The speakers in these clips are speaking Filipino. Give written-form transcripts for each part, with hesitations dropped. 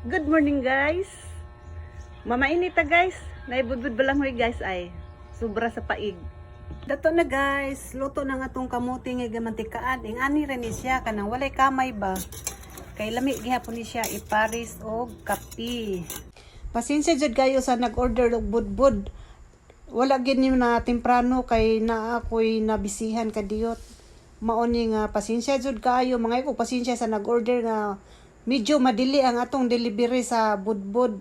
Good morning guys. Mamainit ta guys. Naibudbud balanghoy guys ay. Sobra sa paig. Dato na guys, luto na nga tong kamuti nga gamantikaan. Ing ani ra ni siya kanang walay kamay ba. Kay lami gihapon ni siya iparis og kapi. Pasensya jud kayo sa nag-order og budbud. Wala gid ni na temprano kay naa ako'y nabisihan kadiyot. Mao ni nga pasensya jud kayo mga ko pasensya sa nag-order nga medyo madili ang atong delivery sa budbud.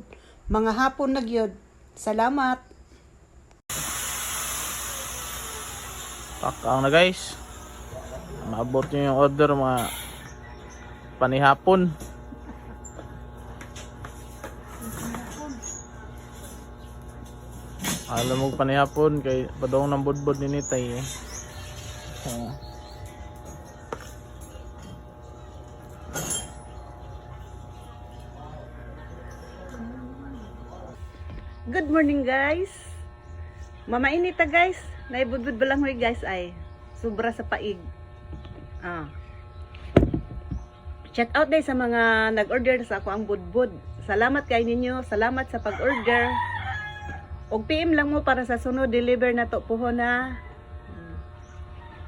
Mga hapon na gyud. Salamat. Pakang na guys. Maabot nyo yung order mga panihapon. Alam mo panihapon kay padong ng budbud ni Nitay eh. Good morning guys. Mamainit ta guys. Naibudbud balanghoy guys ay. Sobra sa paig. Shout out day sa mga nag-order sa ako ang budbud. Salamat kay ninyo. Salamat sa pag-order. Og PM lang mo para sa sunod deliver na to puho na.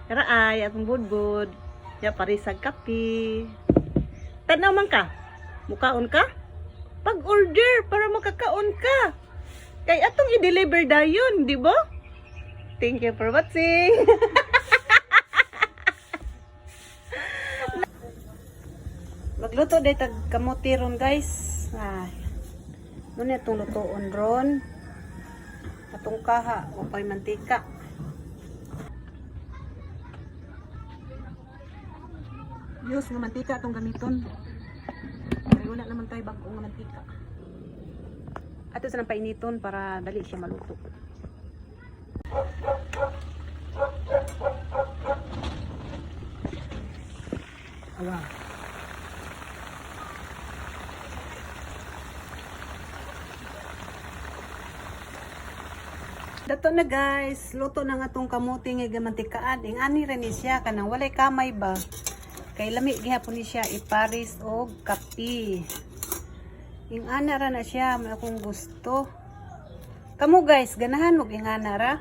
Tara ay atong budbud. Ya parisag kapi. Tanaw man ka. Mukaon ka? Pag-order para makakaon ka. Kay atong i-deliver dayon, di ba? Thank you for watching. Magluto day tag kamuti ron guys. Ay. Muna itong lutoon ron. Atong kaha o pay mantika. Diyos nga mantika atong gamiton. Kaya wala naman tayo bagong mantika. Ato sa nang painiton para dali siya maluto. Awa. Dato na guys, luto na nga tong kamuti nga gamantikaan. Ing ani ra ni siya kanang walay kamay ba. Kay lami gihapon ni siya iparis og kapi. Ing ana ra na siya, may akong gusto. Kamu guys, ganahan mo ing ana ra?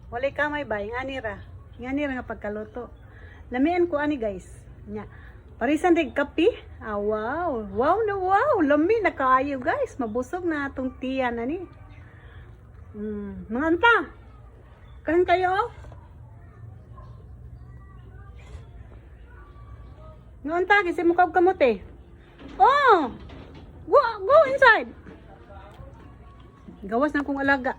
Walay kamay ba? Ing ani ra. Ing ani ra nga pagkaluto. Lamian ko ani guys. Nya. Parisan dig kapi. Wow. Wow na wow. Lami na kaayo guys. Mabusog na atong tiyan na ni. Mga anta. Kain kayo? Noon ta, kasi mukha kamote. Oh! Go inside! Gawas na kong alaga.